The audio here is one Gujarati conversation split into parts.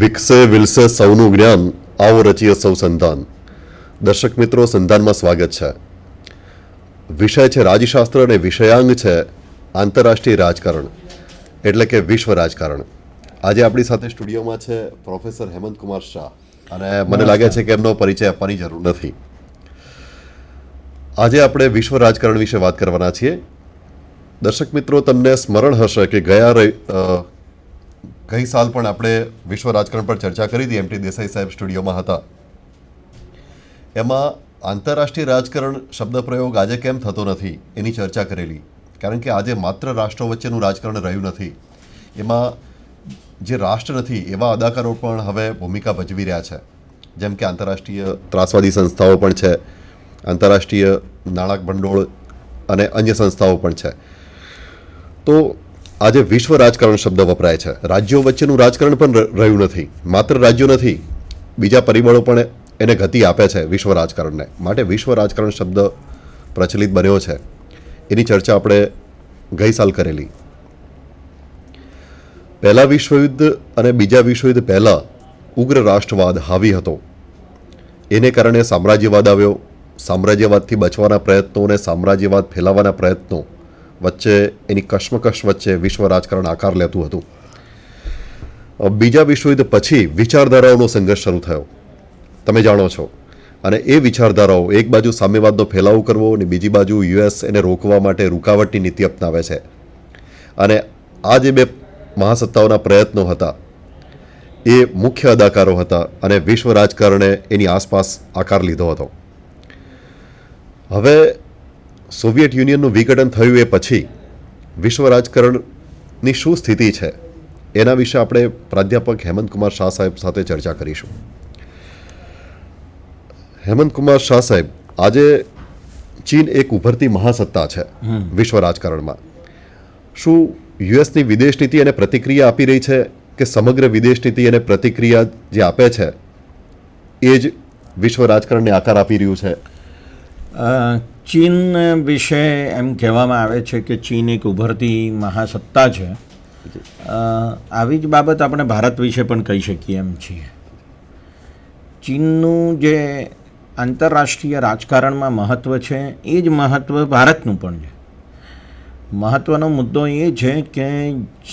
વિકસે વિલસે સૌનું જ્ઞાન, આવો રચીએ સૌ સંધાન. દર્શક મિત્રો, સંધાનમાં સ્વાગત છે. વિષય છે રાજશાસ્ત્ર અને વિષયાંગ છે આંતરરાષ્ટ્રીય રાજકારણ, એટલે કે વિશ્વ રાજકારણ. આજે આપણી સાથે સ્ટુડિયોમાં છે પ્રોફેસર હેમંત કુમાર શાહ, અને મને લાગે છે કે એમનો પરિચય આપવાની જરૂર નથી. આજે આપણે વિશ્વ રાજકારણ વિશે વાત કરવાના છીએ. દર્શક મિત્રો, તમને સ્મરણ હશે કે ગઈ સાલ પણ આપણે વિશ્વ રાજકારણ પર ચર્ચા કરી હતી. એમટી દેસાઈ સાહેબ સ્ટુડિયોમાં હતા. એમાં આંતરરાષ્ટ્રીય રાજકારણ શબ્દ પ્રયોગ આજે કેમ થતો નથી એની ચર્ચા કરેલી. કારણ કે આજે માત્ર રાષ્ટ્રો વચ્ચેનું રાજકારણ રહ્યું નથી, એમાં જે રાષ્ટ્ર નથી એવા અદાકારો પણ હવે ભૂમિકા ભજવી રહ્યા છે. જેમ કે આંતરરાષ્ટ્રીય ત્રાસવાદી સંસ્થાઓ પણ છે, આંતરરાષ્ટ્રીય નાણાક ભંડોળ અને અન્ય સંસ્થાઓ પણ છે. તો આજે વિશ્વ રાજકારણ શબ્દ વપરાય છે. રાજ્યો વચ્ચેનું રાજકારણ પણ રહ્યું નથી. માત્ર રાજ્યો નથી, બીજા પરિબળો પણ એને ગતિ આપે છે વિશ્વ રાજકારણને. માટે વિશ્વ રાજકારણ શબ્દ પ્રચલિત બન્યો છે. એની ચર્ચા આપણે ગઈ સાલ કરેલી. પહેલા વિશ્વયુદ્ધ અને બીજા વિશ્વયુદ્ધ પહેલાં ઉગ્ર રાષ્ટ્રવાદ હાવી હતો. એને કારણે સામ્રાજ્યવાદ આવ્યો. સામ્રાજ્યવાદથી બચવાના પ્રયત્નો અને સામ્રાજ્યવાદ ફેલાવવાના પ્રયત્નો વચ્ચે, એની કશ્મકશ વચ્ચે વિશ્વ રાજકારણ આકાર લેતું હતું. બીજા વિશ્વયુદ્ધ પછી વિચારધારાઓનો સંઘર્ષ શરૂ થયો, તમે જાણો છો. અને એ વિચારધારાઓ એક બાજુ સામ્યવાદનો ફેલાવો કરવો અને બીજી બાજુ યુએસ એને રોકવા માટે રૂકાવટની નીતિ અપનાવે છે. અને આ જે બે મહાસત્તાઓના પ્રયત્નો હતા એ મુખ્ય અદાકારો હતા, અને વિશ્વ રાજકારણે એની આસપાસ આકાર લીધો હતો. હવે સોવિયત યુનિયનનું વિઘટન થયું એ પછી વિશ્વ રાજકારણની શું સ્થિતિ છે એના વિશે આપણે પ્રાધ્યાપક હેમંત કુમાર શાહ સાહેબ સાથે ચર્ચા કરીશું. હેમંત કુમાર શાહ સાહેબ, આજે ચીન એક ઉભરતી મહાસત્તા છે વિશ્વ રાજકારણમાં. શું યુએસની વિદેશ નીતિ એને પ્રતિક્રિયા આપી રહી છે, કે સમગ્ર વિદેશ નીતિ એને પ્રતિક્રિયા જે આપે છે એ જ વિશ્વ રાજકારણને આકાર આપી રહ્યું છે? ચીન વિશે એમ કહેવામાં આવે છે કે ચીન એક ઉભરતી મહાસત્તા છે. આવી જ બાબત આપણે ભારત વિશે પણ કહી શકીએ એમ છીએ. ચીનનું જે આંતરરાષ્ટ્રીય રાજકારણમાં મહત્ત્વ છે એ જ મહત્ત્વ ભારતનું પણ છે. મહત્ત્વનો મુદ્દો એ છે કે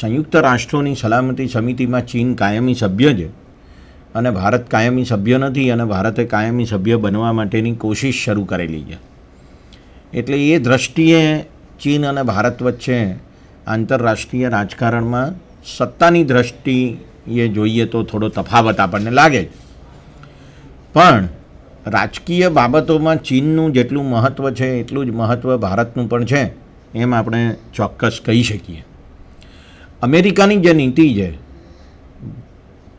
સંયુક્ત રાષ્ટ્રોની સલામતી સમિતિમાં ચીન કાયમી સભ્ય છે, અને ભારત કાયમી સભ્ય નથી, અને ભારતે કાયમી સભ્ય બનવા માટેની કોશિશ શરૂ કરેલી છે. એટલે એ દૃષ્ટિએ ચીન અને ભારત વચ્ચે આંતરરાષ્ટ્રીય રાજકારણમાં સત્તાની દૃષ્ટિએ જોઈએ તો થોડો તફાવત આપણને લાગે. પણ રાજકીય બાબતોમાં ચીનનું જેટલું મહત્ત્વ છે એટલું જ મહત્ત્વ ભારતનું પણ છે, એમ આપણે ચોક્કસ કહી શકીએ. અમેરિકાની જે નીતિ છે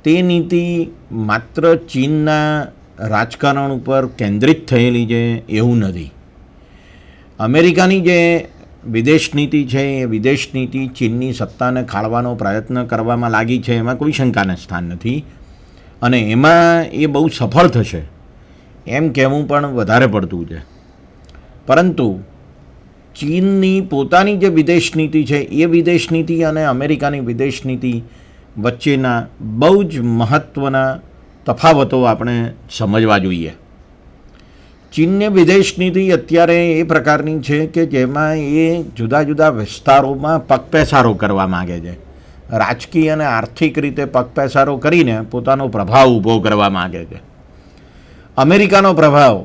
તે નીતિ માત્ર ચીનના રાજકારણ ઉપર કેન્દ્રિત થયેલી છે એવું નથી. અમેરિકાની જે વિદેશ નીતિ છે એ વિદેશ નીતિ ચીનની સત્તાને ખાળવાનો પ્રયત્ન કરવામાં લાગી છે, એમાં કોઈ શંકાને સ્થાન નથી. અને એમાં એ બહુ સફળ થશે એમ કહેવું પણ વધારે પડતું છે. પરંતુ ચીનની પોતાની જે વિદેશ નીતિ છે એ વિદેશ નીતિ અને અમેરિકાની વિદેશ નીતિ વચ્ચેના બહુ જ મહત્ત્વના તફાવતો આપણે સમજવા જોઈએ. ચીનની વિદેશ નીતિ અત્યારે એ પ્રકારની છે કે જેમાં એ જુદા જુદા વિસ્તારોમાં પગપેસારો કરવા માગે છે. રાજકીય અને આર્થિક રીતે પગપેસારો કરીને પોતાનો પ્રભાવ ઊભો કરવા માગે છે. અમેરિકાનો પ્રભાવ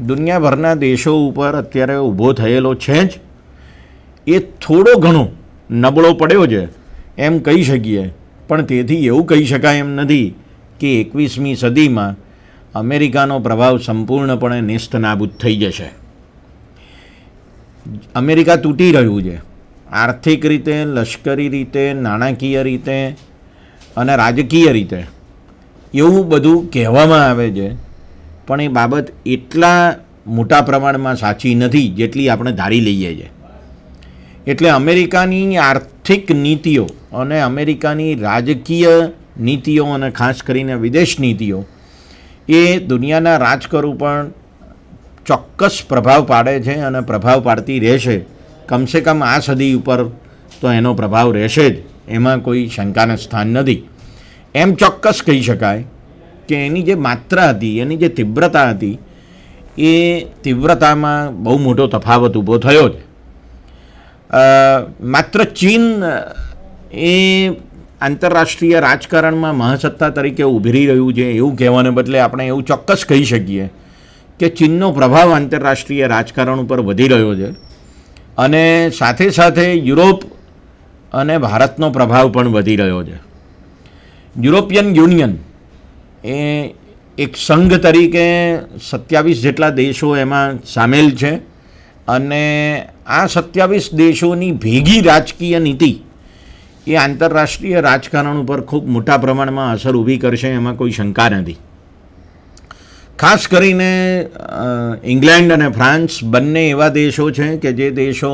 દુનિયાભરના દેશો ઉપર અત્યારે ઊભો થયેલો છે જ. એ થોડો ઘણો નબળો પડ્યો છે એમ કહી શકીએ, પણ તેથી એવું કહી શકાય એમ નથી કે 21મી સદીમાં અમેરિકાનો પ્રભાવ સંપૂર્ણપણે નેસ્ત નાબૂદ થઈ જશે. અમેરિકા તૂટી રહ્યું છે આર્થિક રીતે, લશ્કરી રીતે, નાણાકીય રીતે અને રાજકીય રીતે. એવું બધું કહેવામાં આવે છે, પણ એ બાબત એટલા મોટા પ્રમાણમાં સાચી નથી જેટલી આપણે ધારી લઈએ છીએ. એટલે અમેરિકાની આર્થિક નીતિઓ અને અમેરિકાની રાજકીય નીતિઓ અને ખાસ કરીને વિદેશ નીતિઓ એ દુનિયાના રાજકારણ પણ ચોક્કસ પ્રભાવ પાડે છે, અને પ્રભાવ પાડતી રહેશે. કમસે કમ આ સદી ઉપર તો એનો પ્રભાવ રહેશે જ, એમાં કોઈ શંકાને સ્થાન નથી. એમ ચોક્કસ કહી શકાય કે એની જે માત્રા હતી, એની જે તીવ્રતા હતી, એ તીવ્રતામાં બહુ મોટો તફાવત ઊભો થયો છે. માત્ર ચીન એ આંતરરાષ્ટ્રીય રાજકારણમાં મહાસત્તા તરીકે ઉભરી રહ્યું છે એવું કહેવાને બદલે આપણે એવું ચોક્કસ કહી શકીએ કે ચીનનો પ્રભાવ આંતરરાષ્ટ્રીય રાજકારણ ઉપર વધી રહ્યો છે અને સાથે સાથે યુરોપ અને ભારતનો પ્રભાવ પણ વધી રહ્યો છે. યુરોપિયન યુનિયન એ એક સંઘ તરીકે 27 જેટલા દેશો એમાં સામેલ છે અને આ 27 દેશોની ભેગી રાજકીય નીતિ એ આંતરરાષ્ટ્રીય રાજકારણ ઉપર ખૂબ મોટા પ્રમાણમાં અસર ઊભી કરશે, એમાં કોઈ શંકા નથી. ખાસ કરીને ઇંગ્લેન્ડ અને ફ્રાન્સ બંને એવા દેશો છે કે જે દેશો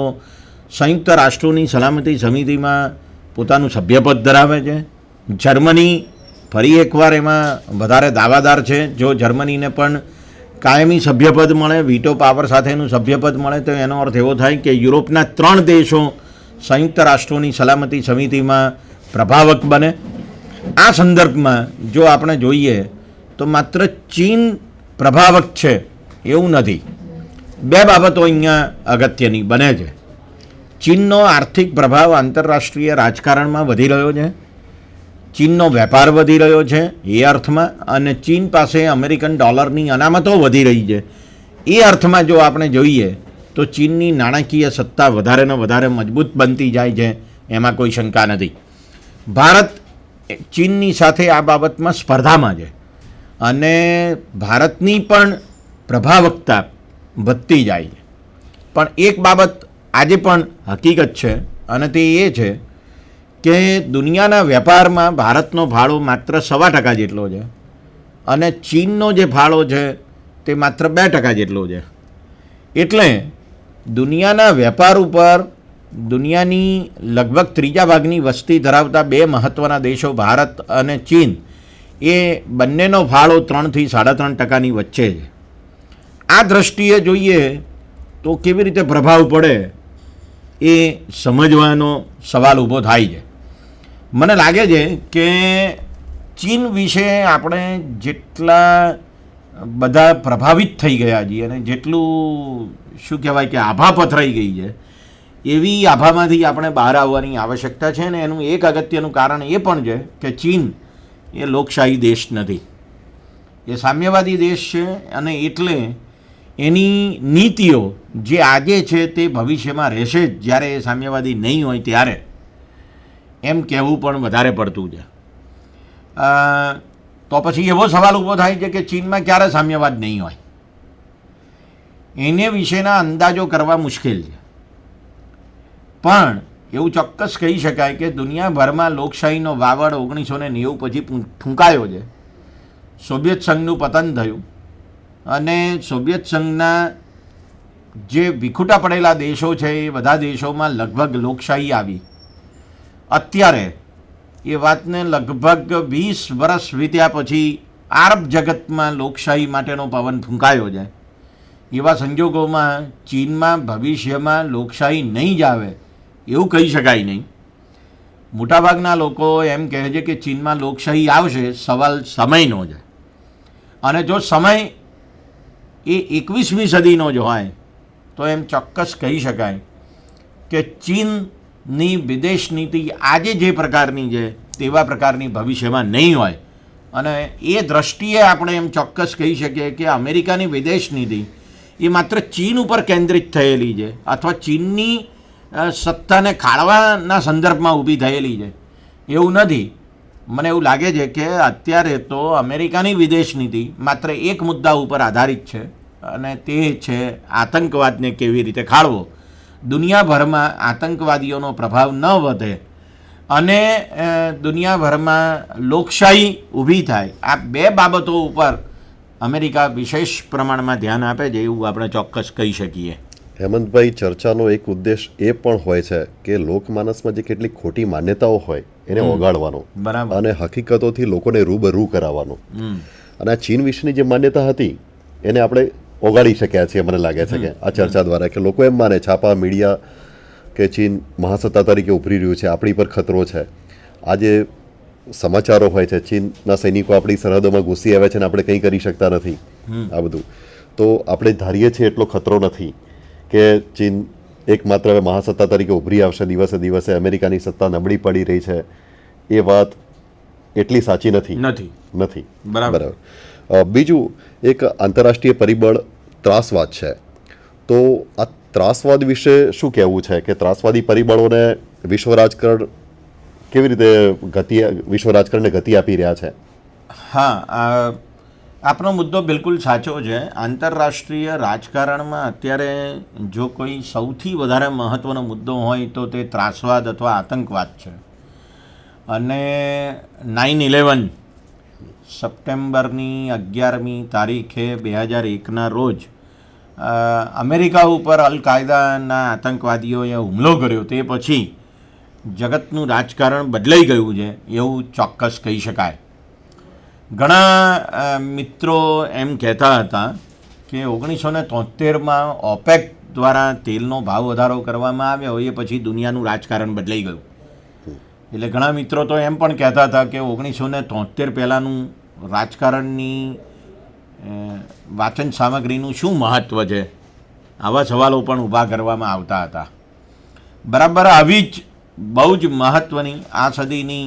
સંયુક્ત રાષ્ટ્રોની સલામતી સમિતિમાં પોતાનું સભ્યપદ ધરાવે છે. જર્મની ફરી એકવાર એમાં વધારે દાવાદાર છે. જો જર્મનીને પણ કાયમી સભ્યપદ મળે, વીટો પાવર સાથેનું સભ્યપદ મળે, તો એનો અર્થ એવો થાય કે યુરોપના 3 દેશો સંયુક્ત રાષ્ટ્રોની સલામતી સમિતિમાં પ્રભાવક બને. આ સંદર્ભમાં જો આપણે જોઈએ તો માત્ર ચીન પ્રભાવક છે એવું નથી. 2 બાબતો અહીંયા અગત્યની બને છે. ચીનનો આર્થિક પ્રભાવ આંતરરાષ્ટ્રીય રાજકારણમાં વધી રહ્યો છે, ચીનનો વેપાર વધી રહ્યો છે એ અર્થમાં, અને ચીન પાસે અમેરિકન ડોલરની અનામતો વધી રહી છે એ અર્થમાં જો આપણે જોઈએ તો ચીનની નાણાકીય સત્તા વધારે ને વધારે મજબૂત બનતી જાય છે, એમાં કોઈ શંકા નથી. ભારત ચીનની સાથે આ બાબતમાં સ્પર્ધામાં છે અને ભારતની પણ પ્રભાવકતા વધતી જાય છે. પણ એક બાબત આજે પણ હકીકત છે અને તે એ છે કે દુનિયાના વેપારમાં ભારતનો ફાળો માત્ર 1.25% જેટલો છે અને ચીનનો જે ફાળો છે તે માત્ર 2% જેટલો છે. એટલે દુનિયાના વેપાર ઉપર દુનિયાની લગભગ 3 ભાગની વસ્તી ધરાવતા 2 મહત્ત્વના દેશો ભારત અને ચીન એ બંનેનો ફાળો 3 થી 3.5%ની વચ્ચે છે. આ દૃષ્ટિએ જોઈએ તો કેવી રીતે પ્રભાવ પડે એ સમજવાનો સવાલ ઊભો થાય છે. મને લાગે છે કે ચીન વિશે આપણે જેટલા બધા પ્રભાવિત થઈ ગયા છીએ અને જેટલું શું કહેવાય કે આભા પથરાઈ ગઈ છે, એવી આભામાંથી આપણે બહાર આવવાની આવશ્યકતા છે. ને એનું એક અગત્યનું કારણ એ પણ છે કે ચીન એ લોકશાહી દેશ નથી, એ સામ્યવાદી દેશ છે અને એટલે એની નીતિઓ જે આજે છે તે ભવિષ્યમાં રહેશે જ, જ્યારે એ સામ્યવાદી નહીં હોય ત્યારે, એમ કહેવું પણ વધારે પડતું છે. તો પછી એવો સવાલ ઊભો થાય છે કે ચીનમાં ક્યારે સામ્યવાદ નહીં હોય, એને વિશેના અંદાજો કરવા મુશ્કેલ છે. પણ એવું ચોક્કસ કહી શકાય કે દુનિયાભરમાં લોકશાહીનો વાવડ 1990 પછી ફૂંકાયો છે. સોવિયત સંઘનું પતન થયું અને સોવિયત સંઘના જે વિખૂટા પડેલા દેશો છે એ બધા દેશોમાં લગભગ લોકશાહી આવી. અત્યારે એ વાતને લગભગ 20 વર્ષ વીત્યા પછી આરબ જગતમાં લોકશાહી માટેનો પવન ફૂંકાયો છે. એવા સંજોગોમાં ચીનમાં ભવિષ્યમાં લોકશાહી નહીં જ આવે એવું કહી શકાય નહીં. મોટાભાગના લોકો એમ કહે છે કે ચીનમાં લોકશાહી આવશે, સવાલ સમયનો છે. અને જો સમય એ 21મી સદીનો જ હોય તો એમ ચોક્કસ કહી શકાય કે ચીનની વિદેશ નીતિ આજે જે પ્રકારની છે તેવા પ્રકારની ભવિષ્યમાં નહીં હોય. અને એ દ્રષ્ટિએ આપણે એમ ચોક્કસ કહી શકીએ કે અમેરિકાની વિદેશ નીતિ એ માત્ર ચીન ઉપર કેન્દ્રિત થયેલી છે અથવા ચીનની સત્તાને ખાળવાના સંદર્ભમાં ઊભી થયેલી છે એવું નથી. મને એવું લાગે છે કે અત્યારે તો અમેરિકાની વિદેશ નીતિ માત્ર એક મુદ્દા ઉપર આધારિત છે અને તે છે આતંકવાદને કેવી રીતે ખાળવો, દુનિયાભરમાં આતંકવાદીઓનો પ્રભાવ ન વધે અને દુનિયાભરમાં લોકશાહી ઊભી થાય. આ 2 બાબતો ઉપર અમેરિકા વિશેષ પ્રમાણમાં ધ્યાન આપે છે એવું આપણે ચોક્કસ કહી શકીએ. હેમંતભાઈ, ચર્ચાનો એક ઉદ્દેશ એ પણ હોય છે કે લોકમાનસમાં જે કેટલીક ખોટી માન્યતાઓ હોય એને ઓગાળવાનો, બરાબર, અને હકીકતોથી લોકોને રૂબરૂ કરાવવાનો. અને આ ચીન વિશેની જે માન્યતા હતી એને આપણે ઓગાળી શક્યા છીએ મને લાગે છે કે આ ચર્ચા દ્વારા, કે લોકો એમ માને, છાપા મીડિયા, કે ચીન મહાસત્તા તરીકે ઉભરી રહ્યું છે, આપણી પર ખતરો છે. આજે સમાચારો હોય છે, ચીનના સૈનિકો આપણી સરહદોમાં ઘૂસી આવે છે અને આપણે કંઈ કરી શકતા નથી, આ બધું, તો આપણે ધારીએ છીએ એટલો ખતરો નથી કે ચીન એકમાત્ર હવે મહાસત્તા તરીકે ઉભરી આવશે દિવસે દિવસે. અમેરિકાની સત્તા નબળી પડી રહી છે, એ વાત એટલી સાચી નથી. બરાબર. બીજું એક આંતરરાષ્ટ્રીય પરિબળ ત્રાસવાદ છે. તો આ ત્રાસવાદ વિશે શું કહેવું છે કે ત્રાસવાદી પરિબળોને વિશ્વ રાજકારણને ગતિ આપી રહ્યા છે? હા, આપનો મુદ્દો બિલકુલ સાચો છે. આંતરરાષ્ટ્રીય રાજકારણમાં અત્યારે જો કોઈ સૌથી વધારે મહત્ત્વનો મુદ્દો હોય તો તે ત્રાસવાદ અથવા આતંકવાદ છે. અને 9/11 સપ્ટેમ્બરની 11મી તારીખે 2001ના રોજ અમેરિકા ઉપર અલ કાયદાના આતંકવાદીઓએ હુમલો કર્યો, તે પછી જગતનું રાજકારણ બદલાઈ ગયું છે એવું ચોક્કસ કહી શકાય. ઘણા મિત્રો એમ કહેતા હતા કે 1973માં ઓપેક દ્વારા તેલનો ભાવ વધારો કરવામાં આવ્યો, એ પછી દુનિયાનું રાજકારણ બદલાઈ ગયું. એટલે ઘણા મિત્રો તો એમ પણ કહેતા હતા કે 1973 પહેલાંનું રાજકારણની વાંચન સામગ્રીનું શું મહત્ત્વ છે, આવા સવાલો પણ ઊભા કરવામાં આવતા હતા. બરાબર આવી જ બહુ જ મહત્ત્વની આ સદીની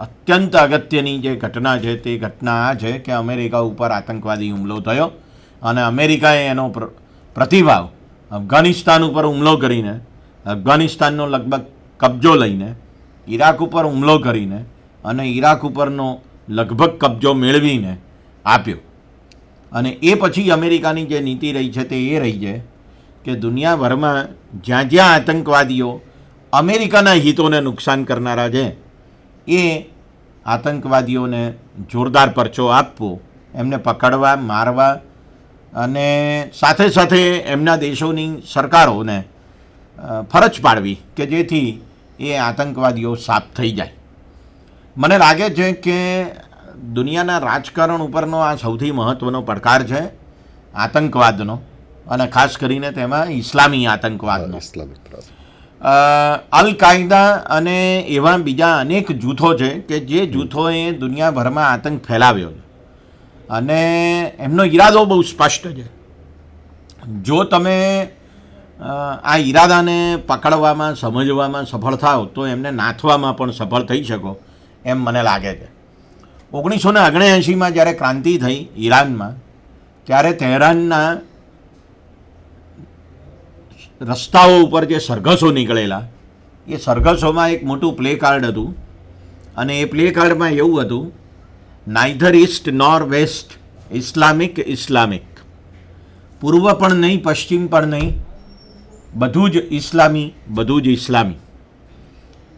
અત્યંત અગત્યની જે ઘટના છે તે ઘટના આ છે કે અમેરિકા ઉપર આતંકવાદી હુમલો થયો અને અમેરિકાએ એનો પ્રતિભાવ અફઘાનિસ્તાન ઉપર હુમલો કરીને, અફઘાનિસ્તાનનો લગભગ કબજો લઈને, ઈરાક ઉપર હુમલો કરીને અને ઈરાક ઉપરનો લગભગ કબજો મેળવીને આપ્યો. અને એ પછી અમેરિકાની જે નીતિ રહી છે તે એ રહી છે કે દુનિયાભરમાં જ્યાં જ્યાં આતંકવાદીઓ અમેરિકાના હિતોને નુકસાન કરનારા છે એ આતંકવાદીઓને જોરદાર પરચો આપવો, એમને પકડવા, મારવા અને સાથે સાથે એમના દેશોની સરકારોને ફરજ પાડવી કે જેથી એ આતંકવાદીઓ સાફ થઈ જાય. મને લાગે છે કે દુનિયાના રાજકારણ ઉપરનો આ સૌથી મહત્ત્વનો પડકાર છે આતંકવાદનો, અને ખાસ કરીને તેમાં ઇસ્લામી આતંકવાદનો. અલ કાયદા અને એવા બીજા અનેક જૂથો છે કે જે જૂથોએ દુનિયાભરમાં આતંક ફેલાવ્યો છે અને એમનો ઈરાદો બહુ સ્પષ્ટ છે. જો તમે આ ઈરાદાને પકડવામાં, સમજવામાં સફળ થાવ તો એમને નાથવામાં પણ સફળ થઈ શકો એમ મને લાગે છે. 1979માં જ્યારે ક્રાંતિ થઈ ઈરાનમાં, ત્યારે તહેરાનના રસ્તાઓ ઉપર જે સરઘસો નીકળેલા, એ સરઘસોમાં એક મોટું પ્લે કાર્ડ હતું અને એ પ્લે કાર્ડમાં એવું હતું, નાઇધર ઈસ્ટ નોર વેસ્ટ, ઇસ્લામિક. પૂર્વ પણ નહીં, પશ્ચિમ પણ નહીં, બધું જ ઇસ્લામી, બધું જ ઇસ્લામી.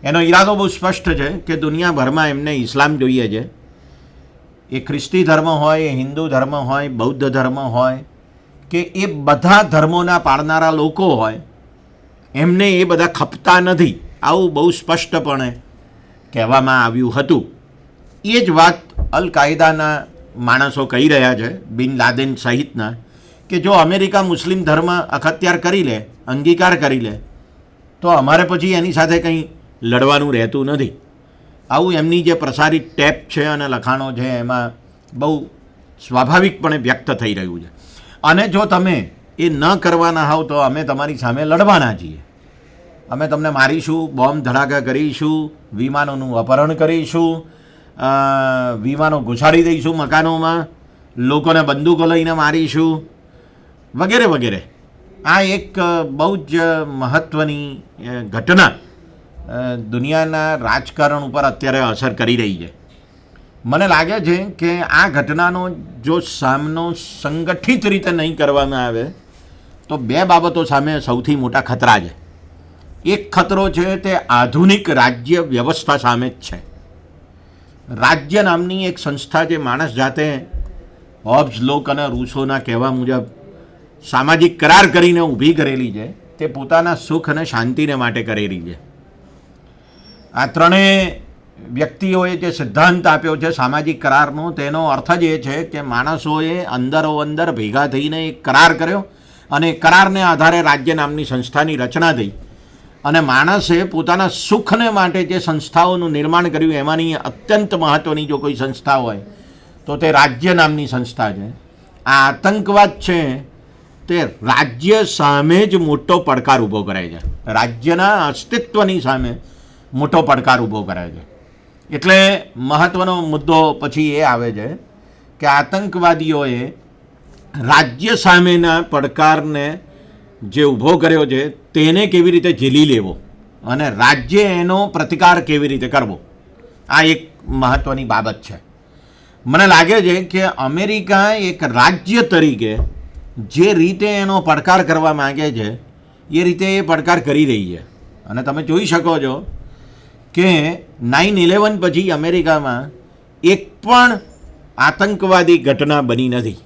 એનો ઈરાદો બહુ સ્પષ્ટ છે કે દુનિયાભરમાં એમને ઇસ્લામ જોઈએ છે. એ ખ્રિસ્તી ધર્મ હોય, એ હિન્દુ ધર્મ હોય, બૌદ્ધ ધર્મ હોય કે એ બધા ધર્મોના પાળનારા લોકો હોય, એમને એ બધા ખપતા નથી, આવું બહુ સ્પષ્ટપણે કહેવામાં આવ્યું હતું. એ જ વાત અલ કાયદાના માણસો કહી રહ્યા છે, બિન લાદેન સહિતના, કે જો અમેરિકા મુસ્લિમ ધર્મ અખત્યાર કરી લે, અંગીકાર કરી લે, તો અમારે પછી એની સાથે કંઈ લડવાનું રહેતું નથી. આવું એમની જે પ્રસારિત ટેપ છે અને લખાણો છે એમાં બહુ સ્વાભાવિકપણે વ્યક્ત થઈ રહ્યું છે. અને જો તમે એ ન કરવાના હોવ તો અમે તમારી સામે લડવાના છીએ. અમે તમને મારીશું, બોમ્બ ધડાકા કરીશું, વિમાનોનું અપહરણ કરીશું, વિમાનો ઘુસાડી દઈશું મકાનોમાં, લોકોને બંદૂકો લઈને મારીશું, વગેરે વગેરે. આ એક બહુ જ મહત્ત્વની ઘટના દુનિયાના રાજકારણ ઉપર અત્યારે અસર કરી રહી છે. મને લાગે છે કે આ ઘટનાનો જો સામનો સંગઠિત રીતે નહીં કરવામાં આવે તો બે બાબતો સામે સૌથી મોટા ખતરા છે. એક ખતરો છે તે આધુનિક રાજ્ય વ્યવસ્થા સામે જ છે. રાજ્ય નામની એક સંસ્થા જે માણસ જાતે હોબ્સ, લોક અને રૂસોના કહેવા મુજબ સામાજિક કરાર કરીને ઊભી કરેલી છે, તે પોતાના સુખ અને શાંતિને માટે કરેલી છે. આ ત્રણેય વ્યક્તિઓએ જે સિદ્ધાંત આપ્યો છે સામાજિક કરારનો, તેનો અર્થ જ એ છે કે માણસોએ અંદરો-અંદર ભેગા થઈને એક કરાર કર્યો અને કરારને આધારે રાજ્ય નામની સંસ્થાની રચના થઈ અને માણસે પોતાના સુખને માટે જે સંસ્થાઓનું નિર્માણ કર્યું એમાંની અત્યંત મહત્ત્વની જો કોઈ સંસ્થા હોય તો તે રાજ્ય નામની સંસ્થા છે. આ આતંકવાદ છે તે રાજ્ય સામે જ મોટો પડકાર ઊભો કરે છે, રાજ્યના અસ્તિત્વની સામે મોટો પડકાર ઊભો કરે છે. એટલે મહત્ત્વનો મુદ્દો પછી એ આવે છે કે આતંકવાદીઓએ રાજ્ય સામેના પડકારને જે ઊભો કર્યો છે તેને કેવી રીતે ઝીલી લેવો અને રાજ્ય એનો પ્રતિકાર કેવી રીતે કરવો, આ એક મહત્ત્વની બાબત છે. મને લાગે છે કે અમેરિકા એક રાજ્ય તરીકે જે રીતે એનો પડકાર કરવા માગે છે એ રીતે એ પડકાર કરી રહી છે. અને તમે જોઈ શકો છો કે 9/11 પછી અમેરિકામાં એક પણ આતંકવાદી ઘટના બની નથી,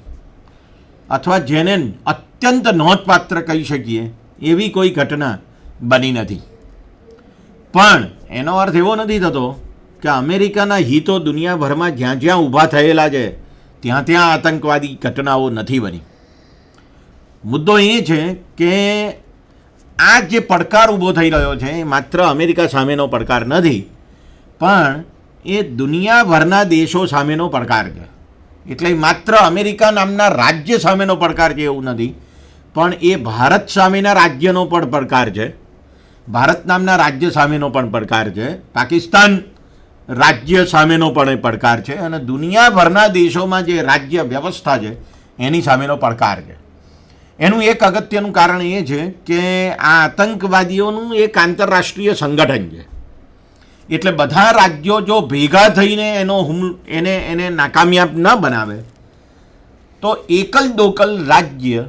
અથવા જેને અત્યંત નોંધપાત્ર કહી શકીએ એવી કોઈ ઘટના બની નથી. પણ એનો અર્થ એવો નથી થતો કે અમેરિકાના હિતો દુનિયાભરમાં જ્યાં જ્યાં ઊભા થયેલા છે ત્યાં ત્યાં આતંકવાદી ઘટનાઓ નથી બની. મુદ્દો એ છે કે આ જે પડકાર ઊભો થઈ રહ્યો છે એ માત્ર અમેરિકા સામેનો પડકાર નથી, પણ એ દુનિયાભરના દેશો સામેનો પડકાર છે. એટલે માત્ર અમેરિકા નામના રાજ્ય સામેનો પડકાર છે એવું નથી, પણ એ ભારત સામેના રાજ્યનો પણ પડકાર છે, ભારત નામના રાજ્ય સામેનો પણ પડકાર છે, પાકિસ્તાન રાજ્ય સામેનો પણ એ પડકાર છે, અને દુનિયાભરના દેશોમાં જે રાજ્ય વ્યવસ્થા છે એની સામેનો પડકાર છે. એનું એક અગત્યનું કારણ એ છે કે આ આતંકવાદીઓનું એક આંતરરાષ્ટ્રીય સંગઠન છે. એટલે બધા રાજ્યો જો ભેગા થઈને એને નાકામયાબ ન બનાવે તો એકલ દોકલ રાજ્ય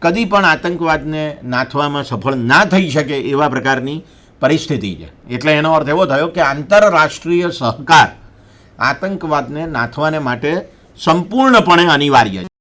કદી પણ આતંકવાદને નાથવામાં સફળ ના થઈ શકે એવા પ્રકારની પરિસ્થિતિ છે. એટલે એનો અર્થ એવો થયો કે આંતરરાષ્ટ્રીય સહકાર આતંકવાદને નાથવાને માટે સંપૂર્ણપણે અનિવાર્ય છે.